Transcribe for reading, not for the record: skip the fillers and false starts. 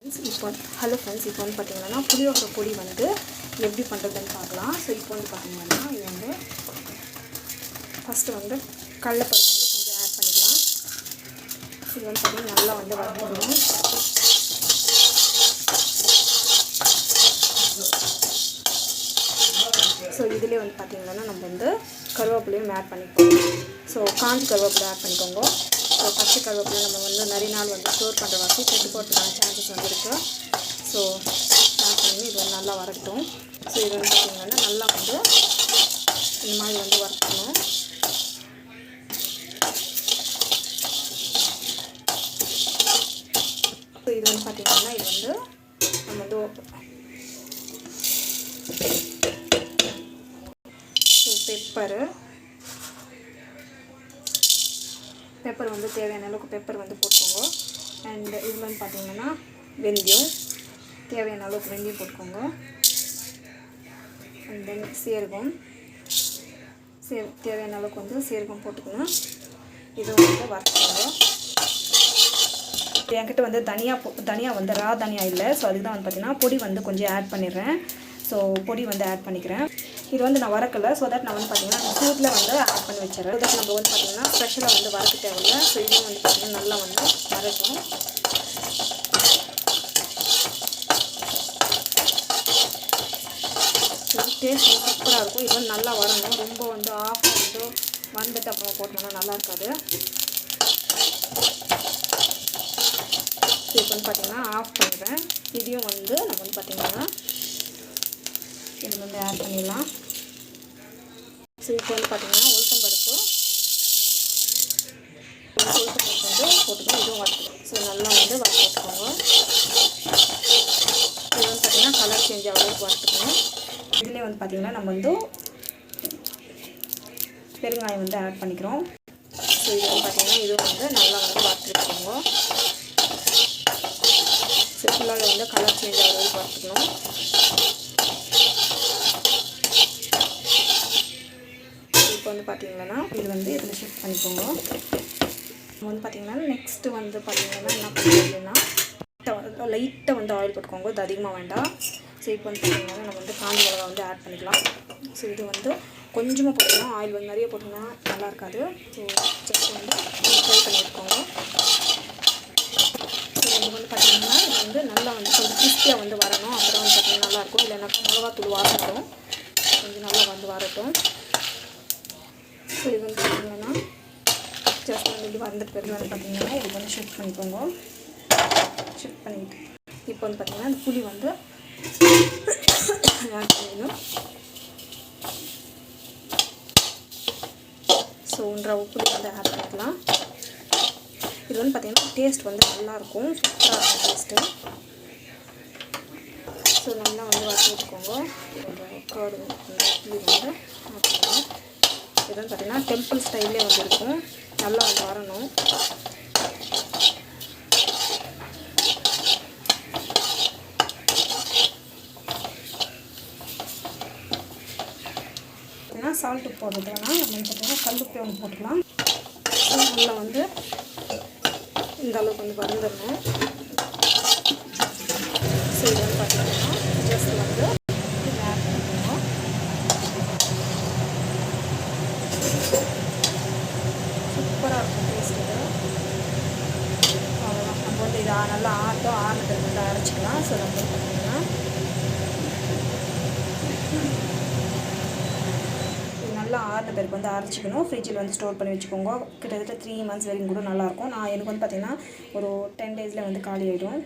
இப்போ hello friends, இப்போ வந்து பார்த்திங்கன்னா புளியோகரை பொடி வந்து எப்படி பண்ணுறதுன்னு பார்க்கலாம். ஸோ இப்போ வந்து பார்த்திங்கன்னா இது வந்து ஃபஸ்ட்டு வந்து கடலைப்பருப்பு வந்து கொஞ்சம் ஆட் பண்ணிக்கலாம். இது வந்து பார்த்திங்கன்னா நல்லா வந்து வறுக்கணும். ஸோ இதிலே வந்து பார்த்திங்கன்னா நம்ம வந்து கருவேப்பிலையும் ஆட் பண்ணிப்போம். ஸோ காஞ்சி கருவேப்பிலை ஆட் பண்ணிக்கோங்க. ஸோ பச்சை கருவேப்பிலை நம்ம வந்து நிறைய நாள் வந்து ஸ்டோர் பண்ணுற வாசி கெட்டு போகிறதுக்கான சான்சஸ் வந்து இருக்குது. ஸோ ஆட் பண்ணி இது வந்து நல்லா வரட்டும். ஸோ இது வந்து பார்த்திங்கன்னா நல்லா வந்து இந்த மாதிரி வந்து வறுக்கணும். ஸோ இது வந்து பார்த்திங்கன்னா இது வந்து நம்ம வந்து பெப்பர் வந்து தேவையான அளவுக்கு பெப்பர் வந்து போட்டுக்கோங்க. அண்ட் இதில் வந்து பார்த்திங்கன்னா வெந்தயம் தேவையான அளவுக்கு வெந்தயம் போட்டுக்கோங்க. அண்ட் தென் சீரகம் தேவையான அளவுக்கு வந்து சீரகம் போட்டுக்கணும். இது வந்து வறுத்துக்கோங்க. என்கிட்ட வந்து தனியா வந்து ரா தனியா இல்லை. ஸோ அதுக்கு தான் வந்து பார்த்திங்கன்னா பொடி வந்து கொஞ்சம் ஆட் பண்ணிடுறேன். ஸோ பொடி வந்து ஆட் பண்ணிக்கிறேன். இது வந்து நான் வறுக்கலை. ஸோ தட் நான் வந்து பார்த்திங்கன்னா சூட்டில் வந்து ஆட் பண்ணி வச்சிடறேன். ஸோ தட் நம்ம வந்து பார்த்திங்கன்னா ஸ்பெஷலாக வந்து வறுக்க தேவையில்லை. ஸோ இதுவும் வந்து பார்த்திங்கன்னா நல்லா வந்து வறுக்கும். டேஸ்ட் வந்து சூப்பராக இருக்கும். இது வந்து நல்லா வரணும். ரொம்ப வந்து ஆஃப் வந்து வந்துட்டு அப்புறம் போட்டோம்னா நல்லா இருக்காது. இப்போ வந்து பார்த்திங்கன்னா ஆஃப் பண்ணுறேன். இதையும் வந்து நம்ம வந்து பார்த்திங்கன்னா இது வந்து ஆட் பண்ணிடலாம். ஸோ இப்போ வந்து பார்த்திங்கன்னா உளுத்தம்பருப்பு வந்து போட்டுக்கணும். இதுவும் வறுத்துக்கணும். ஸோ நல்லா வந்து வறுத்து வச்சுக்கோங்க. இது வந்து பார்த்திங்கன்னா கலர் சேஞ்ச் ஆகிறதுக்கு வறுத்துக்கணும். இதுலேயே வந்து பார்த்திங்கன்னா நம்ம வந்து பெருங்காயம் வந்து ஆட் பண்ணிக்கிறோம். ஸோ இது வந்து பார்த்திங்கன்னா இதுவும் வந்து நல்லா வந்து வறுத்து வச்சுக்கோங்க. ஸோ ஃபுல்லாக வந்து கலர் சேஞ்ச் ஆகிறதுக்கு வறுத்துக்கணும். இப்போ வந்து பார்த்திங்கன்னா இது வந்து இதில் ஷிஃப்ட் பண்ணிக்கோங்க. வந்து பார்த்திங்கன்னா நெக்ஸ்ட்டு வந்து பார்த்திங்கன்னா என்ன பண்ணுறதுன்னா லைட்டாக வந்து ஆயில் போட்டுக்கோங்க. இது அதிகமாக வேண்டாம். ஸோ இப்போ வந்து பார்த்திங்கன்னா நம்ம வந்து காஞ்ச மிளகா வந்து ஆட் பண்ணிக்கலாம். ஸோ இது வந்து கொஞ்சமாக போட்டுக்கலாம். ஆயில் வந்து நிறைய போட்டிங்கன்னா நல்லா இருக்காது. ஸோ ஜஸ்ட் வந்து ஃப்ரை பண்ணி எடுத்துக்கோங்க. ஸோ இது வந்து பார்த்திங்கன்னா இது வந்து நல்லா வந்து கொஞ்சம் கிறிஸ்பியாக வந்து வரணும். அப்புறம் வந்து பார்த்திங்கன்னா நல்லாயிருக்கும். இல்லைனாக்கா மிளகாத்தூள் வாசம் வரும். கொஞ்சம் நல்லா வந்து வரட்டும். ஸோ இது வந்து பார்த்திங்கன்னா ஜஸ்ட் வந்து இது வந்துட்டு பிறகு வந்து பார்த்திங்கன்னா இது வந்து ஷிஃப்ட் பண்ணிக்கோங்க. ஷிஃப்ட் பண்ணிவிட்டு இப்போ வந்து பார்த்திங்கன்னா இந்த புளி வந்து ஆட் பண்ணிடணும். ஸோ 1/2 புளி வந்து ஆட் பண்ணிக்கலாம். இது வந்து பார்த்திங்கன்னா டேஸ்ட் வந்து நல்லாயிருக்கும். சூப்பராக இருக்கும் டேஸ்ட்டு. ஸோ நல்லா வந்து வறுத்து வச்சுக்கோங்க. கர்டு புளி வந்து ஆட் பண்ணுவோம். இது வந்து பார்த்திங்கன்னா டெம்பிள் ஸ்டைல்லே வந்து இருக்கும். நல்லா வந்து வரணும். பார்த்திங்கன்னா சால்ட்டு போடுறது வேணால் நம்ம பார்த்திங்கன்னா கல்லுப்பே ஒன்று போட்டுக்கலாம். நல்லா வந்து இந்த அளவுக்கு வந்து வறுந்துடணும். ஸோ இது வந்து பார்த்திங்கன்னா ஜஸ்ட் வந்து ஆட் பண்ணிக்கணும். சூப்பராக இருக்கும் டேஸ்ட். இது அவ்வளோதான். நம்ம வந்து இதை நல்லா ஆறுனதுக்கு வந்து அரைச்சிக்கலாம். ஸோ நம்ம வந்து பார்த்திங்கன்னா நல்லா ஆறுன பிறகு வந்து அரைச்சிக்கணும். ஃப்ரிட்ஜில் வந்து ஸ்டோர் பண்ணி வச்சுக்கோங்க. கிட்டத்தட்ட 3 months வரைக்கும் கூட நல்லாயிருக்கும். எனக்கு வந்து பார்த்திங்கன்னா ஒரு 10 daysல வந்து காலி ஆகிடும்.